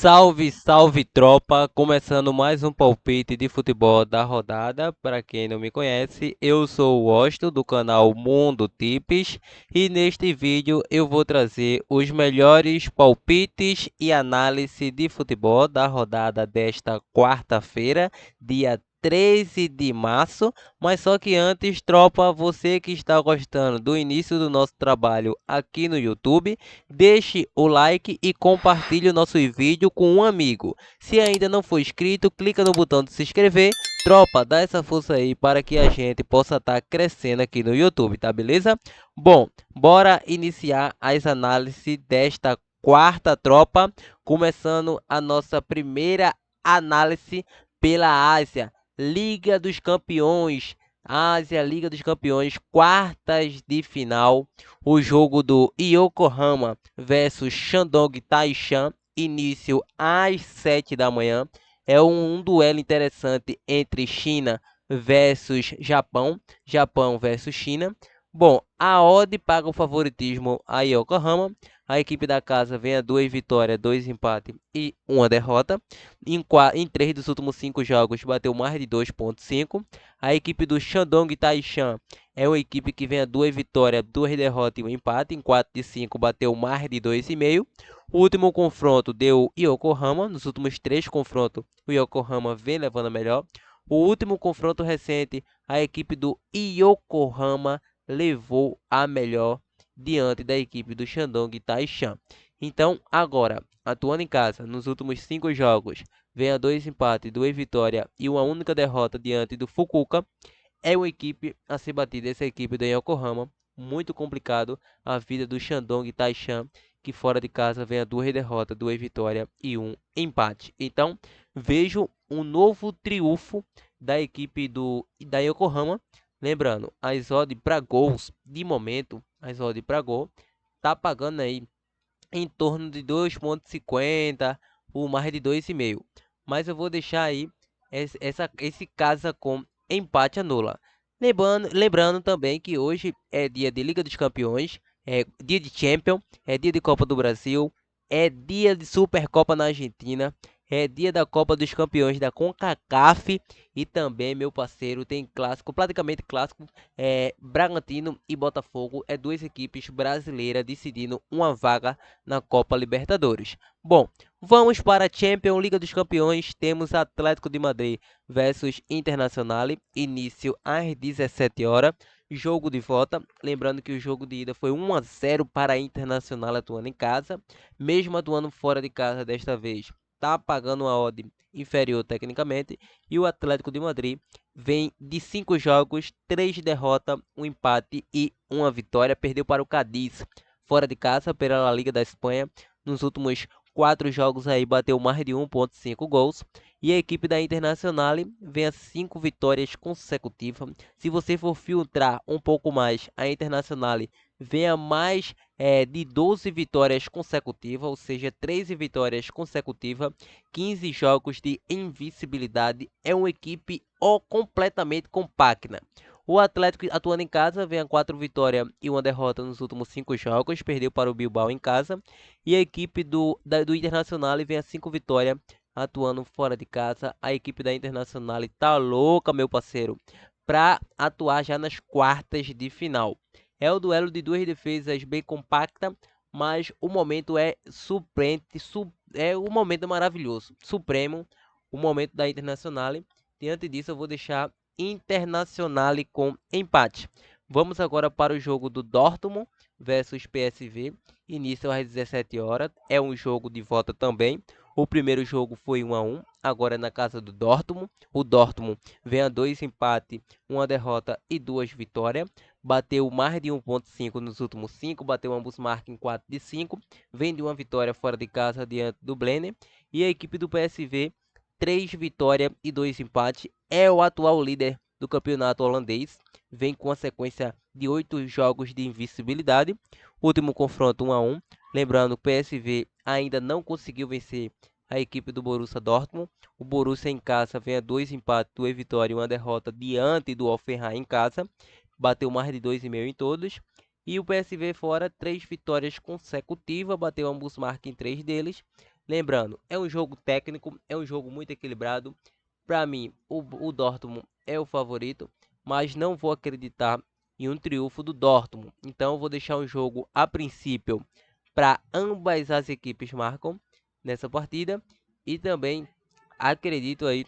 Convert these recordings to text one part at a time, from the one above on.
Salve, salve tropa! Começando mais um palpite de futebol da rodada. Para quem não me conhece, eu sou o Washington do canal Mundo Tips e neste vídeo eu vou trazer os melhores palpites e análise de futebol da rodada desta quarta-feira, dia 13 de março. Mas só que antes, tropa, você que está gostando do início do nosso trabalho aqui no YouTube, deixe o like e compartilhe o nosso vídeo com um amigo. Se ainda não for inscrito, clica no botão de se inscrever. Tropa, dá essa força aí para que a gente possa estar crescendo aqui no YouTube, tá beleza? Bom, bora iniciar as análises desta quarta, tropa. Começando a nossa primeira análise pela Ásia. Liga dos Campeões. Ásia, Liga dos Campeões, quartas de final. O jogo do Yokohama versus Shandong Taishan, início às 7 da manhã. É um duelo interessante entre China versus Japão, Japão versus China. Bom, a odd paga o favoritismo a Yokohama. A equipe da casa vem a 2 vitórias, 2 empates e 1 derrota. Em 3 dos últimos 5 jogos bateu mais de 2,5. A equipe do Shandong Taishan é uma equipe que vem a 2 vitórias, 2 derrotas e 1 empate. Em 4 de 5 bateu mais de 2,5. O último confronto deu Yokohama. Nos últimos 3 confrontos, o Yokohama vem levando a melhor. O último confronto recente, a equipe do Yokohama levou a melhor diante da equipe do Shandong Taishan. Então, agora, atuando em casa, nos últimos 5 jogos, vem a 2 empates, 2 vitórias e uma única derrota diante do Fukuoka. É uma equipe a ser batida, essa equipe do Yokohama. Muito complicado a vida do Shandong Taishan, que fora de casa vem a 2 derrotas, 2 vitórias e 1 empate. Então, vejo um novo triunfo da equipe da Yokohama. Lembrando, as odds para gols, de momento, as odds para gol, tá pagando aí em torno de 2,50 ou mais de 2,5. Mas eu vou deixar aí esse casa com empate anula. Lembrando também que hoje é dia de Liga dos Campeões, é dia de Champions, é dia de Copa do Brasil, é dia de Supercopa na Argentina, é dia da Copa dos Campeões da CONCACAF e também, meu parceiro, tem clássico, praticamente clássico, Bragantino e Botafogo, é duas equipes brasileiras decidindo uma vaga na Copa Libertadores. Bom, vamos para a Champions, Liga dos Campeões, temos Atlético de Madrid versus Internacional, início às 17 horas. Jogo de volta, lembrando que o jogo de ida foi 1-0 para a Internacional atuando em casa, mesmo atuando fora de casa desta vez, está pagando uma odd inferior tecnicamente, e o Atlético de Madrid vem de 5 jogos, 3 derrotas, 1 empate e 1 vitória, perdeu para o Cádiz fora de casa pela La Liga da Espanha. Nos últimos 4 jogos aí bateu mais de 1,5 gols. E a equipe da Internacional vem a 5 vitórias consecutivas. Se você for filtrar um pouco mais, a Internacional vem a mais de 12 vitórias consecutivas, ou seja, 13 vitórias consecutivas, 15 jogos de invencibilidade. É uma equipe completamente compacta. O Atlético, atuando em casa, vem a 4 vitórias e 1 derrota nos últimos 5 jogos, perdeu para o Bilbao em casa. E a equipe do Internacional vem a 5 vitórias, atuando fora de casa. A equipe da Internacional tá louca, meu parceiro, para atuar já nas quartas de final. É o duelo de duas defesas bem compacta, mas o momento é surpreendente, é um momento maravilhoso, supremo, o momento da Internacional. Diante disso, eu vou deixar Internacional com empate. Vamos agora para o jogo do Dortmund versus PSV, início às 17 horas. É um jogo de volta também. O primeiro jogo foi 1-1, agora é na casa do Dortmund. O Dortmund vem a 2 empates, 1 derrota e 2 vitórias. Bateu mais de 1,5 nos últimos 5, bateu ambos marcas em 4 de 5. Vem de 1 vitória fora de casa diante do Blenheim. E a equipe do PSV, 3 vitórias e 2 empates. É o atual líder do campeonato holandês. Vem com a sequência de 8 jogos de invencibilidade. Último confronto 1-1. Lembrando, o PSV ainda não conseguiu vencer a equipe do Borussia Dortmund. O Borussia em casa vem a 2 empates, 2 vitórias e 1 derrota diante do Hoffenheim em casa. Bateu mais de 2,5 em todos. E o PSV fora, 3 vitórias consecutivas, bateu ambos marcas em 3 deles. Lembrando, é um jogo técnico, é um jogo muito equilibrado. Para mim, o Dortmund é o favorito, mas não vou acreditar em um triunfo do Dortmund. Então, eu vou deixar um jogo a princípio para ambas as equipes marcam nessa partida e também acredito aí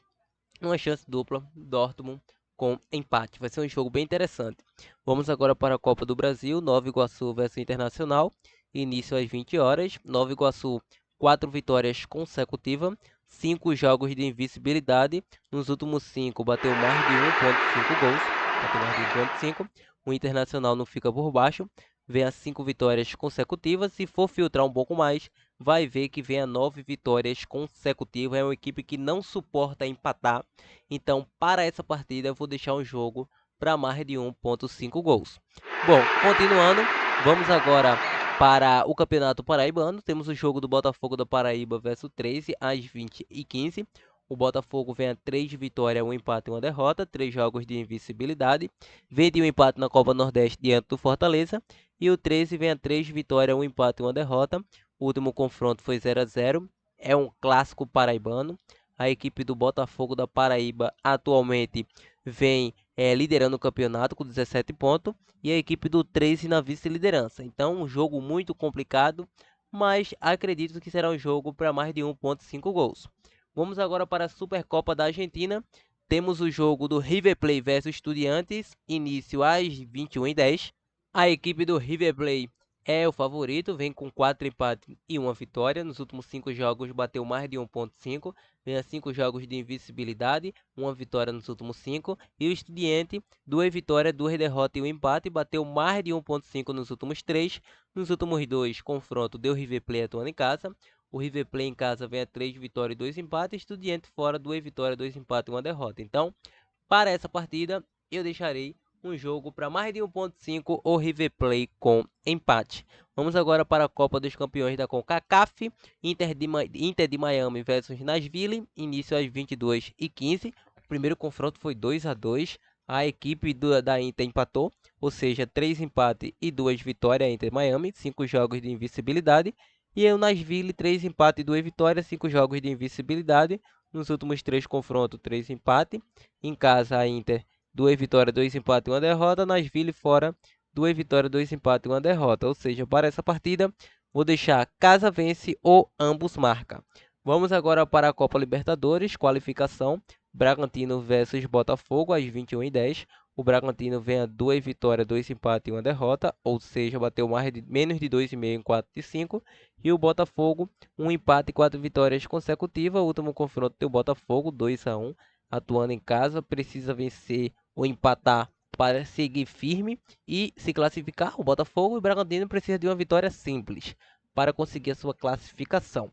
uma chance dupla Dortmund com empate. Vai ser um jogo bem interessante. Vamos agora para a Copa do Brasil, Nova Iguaçu versus Internacional. Início às 20 horas. Nova Iguaçu, 4 vitórias consecutivas, 5 jogos de invencibilidade. Nos últimos 5 bateu mais de 1,5 gols. Bateu mais de 1,5. O Internacional não fica por baixo. Vem a 5 vitórias consecutivas. Se for filtrar um pouco mais, vai ver que vem a 9 vitórias consecutivas. É uma equipe que não suporta empatar. Então, para essa partida, eu vou deixar um jogo para mais de 1,5 gols. Bom, continuando, vamos agora para o Campeonato Paraibano. Temos o jogo do Botafogo da Paraíba versus 13 às 20h15. O Botafogo vem a 3 vitórias, 1 empate e 1 derrota, 3 jogos de invencibilidade. Vem de um empate na Copa Nordeste diante do Fortaleza. E o 13 vem a 3 vitórias, 1 empate e 1 derrota. O último confronto foi 0-0. É um clássico paraibano. A equipe do Botafogo da Paraíba atualmente vem liderando o campeonato com 17 pontos. E a equipe do 13 na vice-liderança. Então, um jogo muito complicado, mas acredito que será um jogo para mais de 1,5 gols. Vamos agora para a Supercopa da Argentina. Temos o jogo do River Plate versus Estudiantes, início às 21h10. A equipe do River Plate é o favorito, vem com 4 empates e 1 vitória. Nos últimos 5 jogos bateu mais de 1,5. Vem a 5 jogos de invencibilidade, 1 vitória nos últimos 5. E o Estudiante, 2 vitórias, 2 derrotas e 1 empate. Bateu mais de 1,5 nos últimos 3. Nos últimos 2 confrontos deu River Plate atuando em casa. O River Plate em casa vem a 3 vitórias e 2 empates. Estudiante fora, 2 vitórias, 2 empates e 1 derrota. Então, para essa partida, eu deixarei um jogo para mais de 1,5 ou River Plate com empate. Vamos agora para a Copa dos Campeões da CONCACAF. Inter de Miami versus Nashville. Início às 22h15. O primeiro confronto foi 2-2. A equipe da Inter empatou, ou seja, 3 empates e 2 vitórias. Inter de Miami, 5 jogos de invencibilidade. E o Nashville, 3 empates e 2 vitórias, 5 jogos de invencibilidade. Nos últimos 3 confrontos, 3 empates. Em casa, a Inter, 2 vitórias, 2 empates e 1 derrota. Nashville fora, 2 vitórias, 2 empates e 1 derrota. Ou seja, para essa partida, vou deixar casa vence ou ambos marca. Vamos agora para a Copa Libertadores, qualificação. Bragantino versus Botafogo às 21h10. O Bragantino vem a 2 vitórias, 2 empates e 1 derrota. Ou seja, bateu menos de 2,5 em 4 de 5. E o Botafogo, 1 empate e 4 vitórias consecutivas. O último confronto deu Botafogo, 2-1. Atuando em casa, precisa vencer ou empatar para seguir firme e se classificar. O Botafogo e o Bragantino precisam de uma vitória simples para conseguir a sua classificação.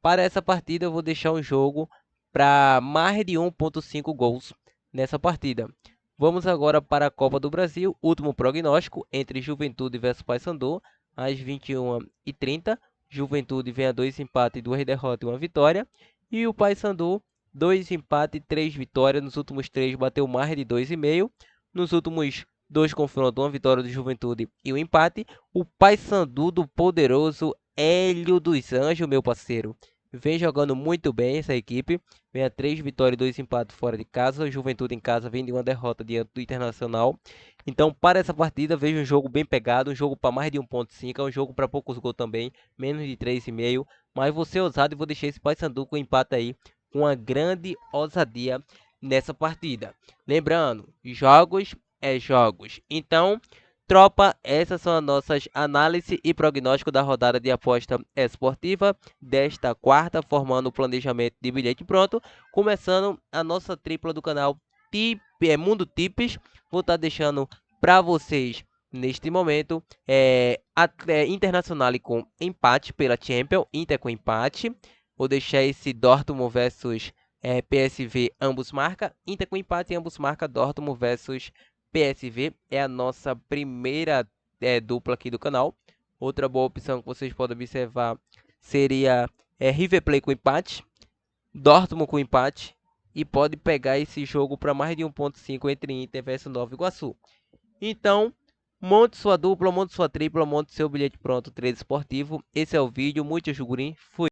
Para essa partida, eu vou deixar um jogo para mais de 1,5 gols nessa partida. Vamos agora para a Copa do Brasil, último prognóstico entre Juventude versus Paysandu, às 21h30. Juventude vem a 2 empates, 2 derrotas e 1 vitória. E o Paysandu, 2 empates, 3 vitórias. Nos últimos 3 bateu mais de 2,5. Nos últimos 2 confrontos, 1 vitória do Juventude e 1 empate. O Paysandu do poderoso Hélio dos Anjos, meu parceiro. Vem jogando muito bem essa equipe. Vem a 3 vitórias e 2 empates fora de casa. O Juventude em casa vem de uma derrota diante do Internacional. Então, para essa partida, vejo um jogo bem pegado. Um jogo para mais de 1,5. É um jogo para poucos gols também. Menos de 3,5. Mas vou ser ousado e vou deixar esse Paysandu com empate aí. Com uma grande ousadia nessa partida. Lembrando, jogos é jogos. Então, tropa, essas são as nossas análises e prognóstico da rodada de aposta esportiva desta quarta, formando o planejamento de bilhete pronto, começando a nossa tripla do canal Mundo Tips. Vou estar deixando para vocês neste momento Internacional com empate pela Champions, Inter com empate. Vou deixar esse Dortmund versus PSV, ambos marca. Inter com empate, ambos marca. Dortmund versus PSV é a nossa primeira dupla aqui do canal. Outra boa opção que vocês podem observar seria River Plate com empate, Dortmund com empate, e pode pegar esse jogo para mais de 1,5 entre Inter versus Nova Iguaçu. Então, monte sua dupla, monte sua tripla, monte seu bilhete pronto, trade esportivo. Esse é o vídeo, muito jugurim, fui!